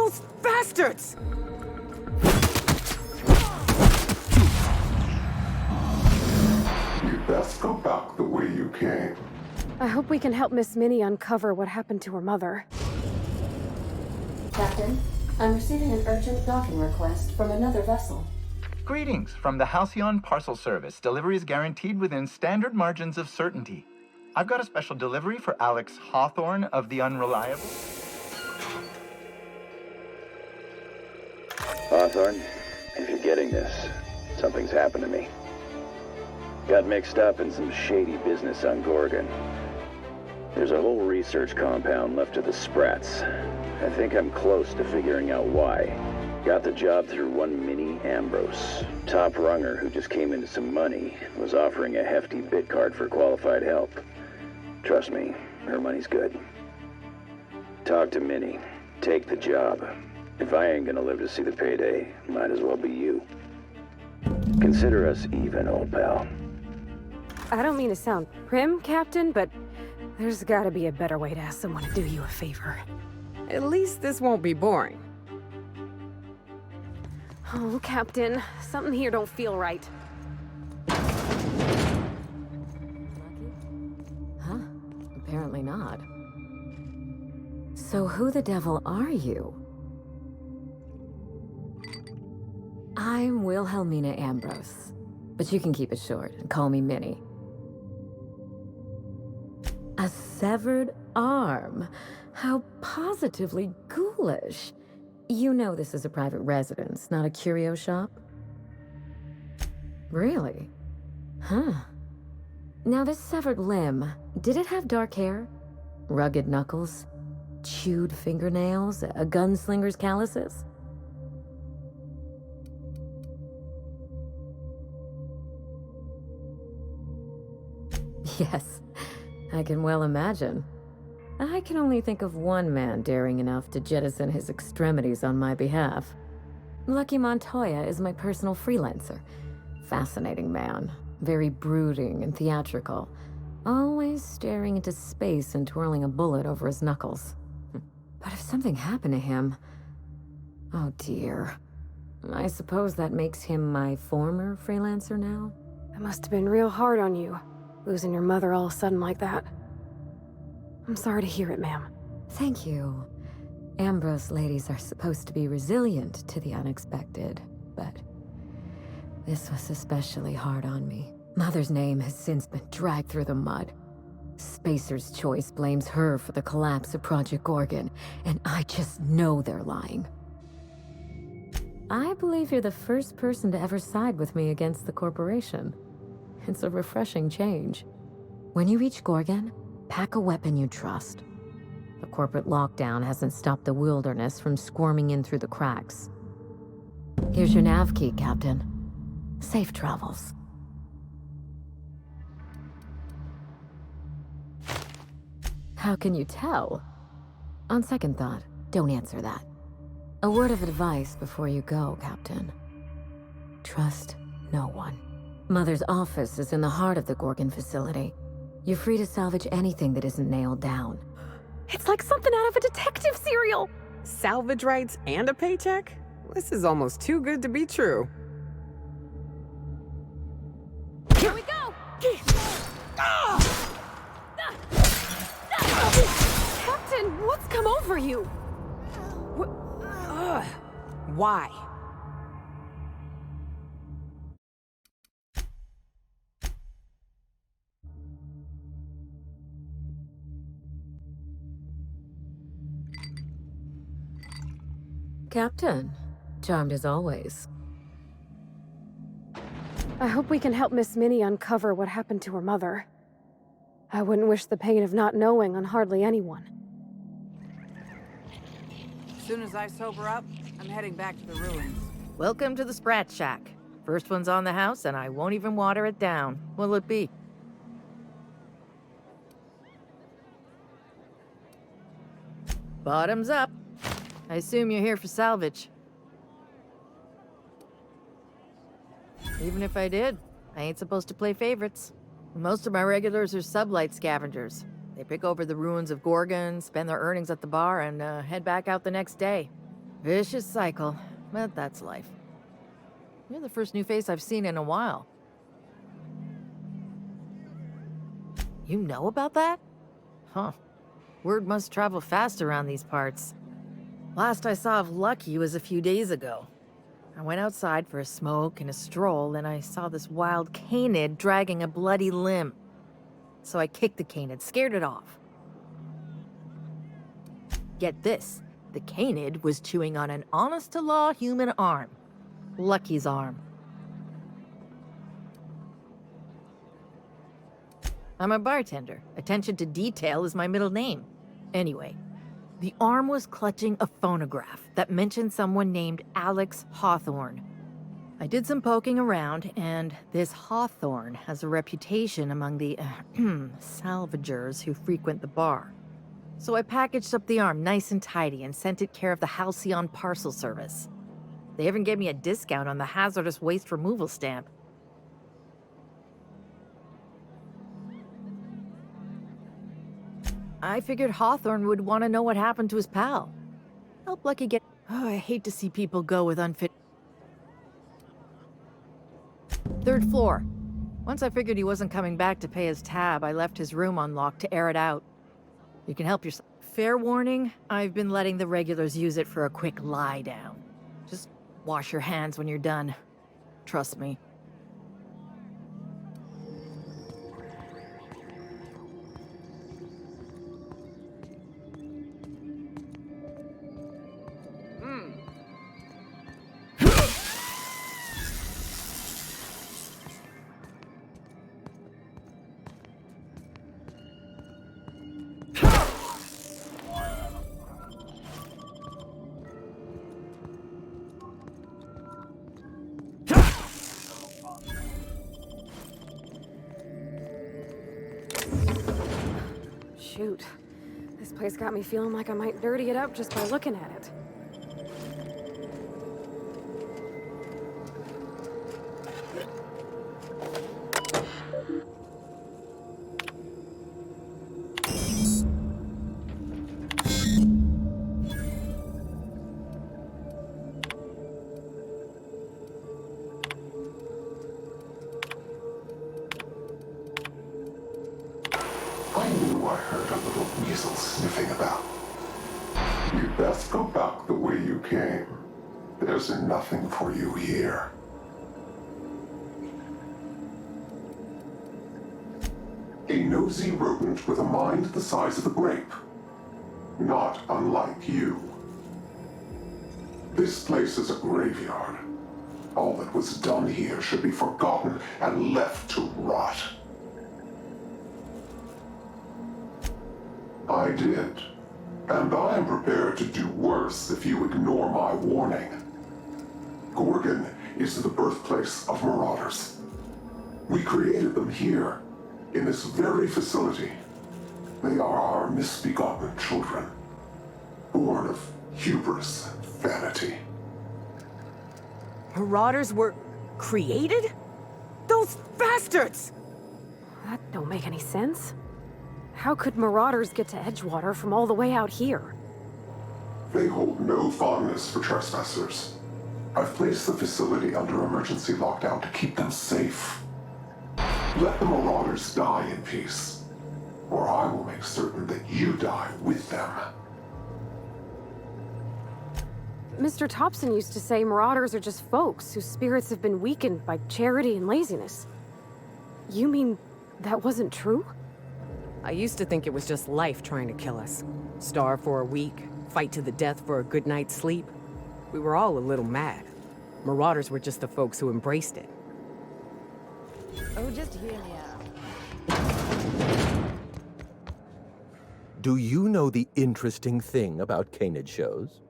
Those bastards! You best go back the way you came. I hope we can help Miss Minnie uncover what happened to her mother. Captain, I'm receiving an urgent docking request from another vessel. Greetings from the Halcyon Parcel Service. Delivery is guaranteed within standard margins of certainty. I've got a special delivery for Alex Hawthorne of the Unreliable. Hawthorne, if you're getting this, something's happened to me. Got mixed up in some shady business on Gorgon. There's a whole research compound left to the Sprats. I think I'm close to figuring out why. Got the job through one Minnie Ambrose. Top runger who just came into some money, was offering a hefty bid card for qualified help. Trust me, her money's good. Talk to Minnie. Take the job. If I ain't gonna live to see the payday, might as well be you. Consider us even, old pal. I don't mean to sound prim, Captain, but there's gotta be a better way to ask someone to do you a favor. At least this won't be boring. Oh, Captain, something here don't feel right. Huh? Apparently not. So who the devil are you? I'm Wilhelmina Ambrose, but you can keep it short and call me Minnie. A severed arm? How positively ghoulish. You know this is a private residence, not a curio shop? Really? Huh. Now this severed limb, did it have dark hair? Rugged knuckles? Chewed fingernails? A gunslinger's calluses? Yes, I can well imagine. I can only think of one man daring enough to jettison his extremities on my behalf. Lucky Montoya is my personal freelancer. Fascinating man, very brooding and theatrical, always staring into space and twirling a bullet over his knuckles. But if something happened to him... Oh dear. I suppose that makes him my former freelancer now? It must have been real hard on you, losing your mother all of a sudden like that. I'm sorry to hear it, ma'am. Thank you. Ambrose ladies are supposed to be resilient to the unexpected, but this was especially hard on me. Mother's name has since been dragged through the mud. Spacer's Choice blames her for the collapse of Project Gorgon, and I just know they're lying. I believe you're the first person to ever side with me against the corporation. It's a refreshing change. When you reach Gorgon, pack a weapon you trust. The corporate lockdown hasn't stopped the wilderness from squirming in through the cracks. Here's your nav key, Captain. Safe travels. How can you tell? On second thought, don't answer that. A word of advice before you go, Captain. Trust no one. Mother's office is in the heart of the Gorgon facility. You're free to salvage anything that isn't nailed down. It's like something out of a detective serial! Salvage rights and a paycheck? This is almost too good to be true. Here we go! Captain, what's come over you? Why? Captain, charmed as always. I hope we can help Miss Minnie uncover what happened to her mother. I wouldn't wish the pain of not knowing on hardly anyone. As soon as I sober up, I'm heading back to the ruins. Welcome to the Sprat Shack. First one's on the house, and I won't even water it down. What'll it be? Bottoms up. I assume you're here for salvage. Even if I did, I ain't supposed to play favorites. Most of my regulars are sublight scavengers. They pick over the ruins of Gorgon, spend their earnings at the bar, and head back out the next day. Vicious cycle, but that's life. You're the first new face I've seen in a while. You know about that? Huh. Word must travel fast around these parts. Last I saw of Lucky was a few days ago. I went outside for a smoke and a stroll, and I saw this wild canid dragging a bloody limb. So I kicked the canid, scared it off. Get this, the canid was chewing on an honest-to-law human arm. Lucky's arm. I'm a bartender. Attention to detail is my middle name. Anyway, the arm was clutching a phonograph that mentioned someone named Alex Hawthorne. I did some poking around, and this Hawthorne has a reputation among the salvagers who frequent the bar. So I packaged up the arm nice and tidy and sent it care of the Halcyon Parcel Service. They even gave me a discount on the hazardous waste removal stamp. I figured Hawthorne would want to know what happened to his pal. Help Lucky get... Oh, I hate to see people go with unfit... 3rd floor. Once I figured he wasn't coming back to pay his tab, I left his room unlocked to air it out. You can help yourself. Fair warning, I've been letting the regulars use it for a quick lie down. Just wash your hands when you're done. Trust me. Shoot. This place got me feeling like I might dirty it up just by looking at it. I knew I heard a little weasel sniffing about. You'd best go back the way you came. There's nothing for you here. A nosy rodent with a mind the size of a grape. Not unlike you. This place is a graveyard. All that was done here should be forgotten and left to rot. I did, and I am prepared to do worse if you ignore my warning. Gorgon is the birthplace of marauders. We created them here, in this very facility. They are our misbegotten children, born of hubris and vanity. Marauders were created? Those bastards! That don't make any sense. How could marauders get to Edgewater from all the way out here? They hold no fondness for trespassers. I've placed the facility under emergency lockdown to keep them safe. Let the marauders die in peace, or I will make certain that you die with them. Mr. Thompson used to say marauders are just folks whose spirits have been weakened by charity and laziness. You mean that wasn't true? I used to think it was just life trying to kill us. Starve for a week, fight to the death for a good night's sleep. We were all a little mad. Marauders were just the folks who embraced it. Oh, just hear me out. Do you know the interesting thing about canid shows?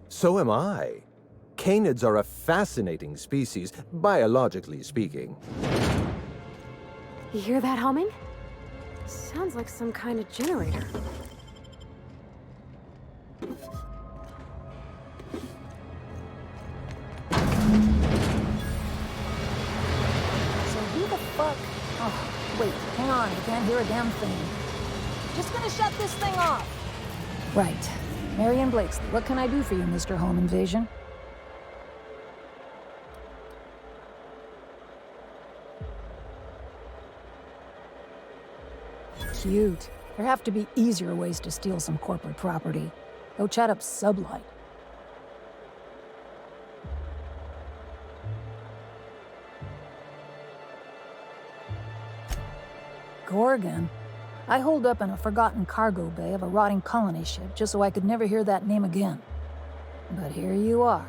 So am I. Canids are a fascinating species, biologically speaking. You hear that humming? Sounds like some kind of generator. So who the fuck... Oh, wait, hang on, I can't hear a damn thing. Just gonna shut this thing off. Right. Marion Blakesley, what can I do for you, Mr. Home Invasion? Cute. There have to be easier ways to steal some corporate property. Go chat up Sublight. Gorgon? I holed up in a forgotten cargo bay of a rotting colony ship just so I could never hear that name again. But here you are,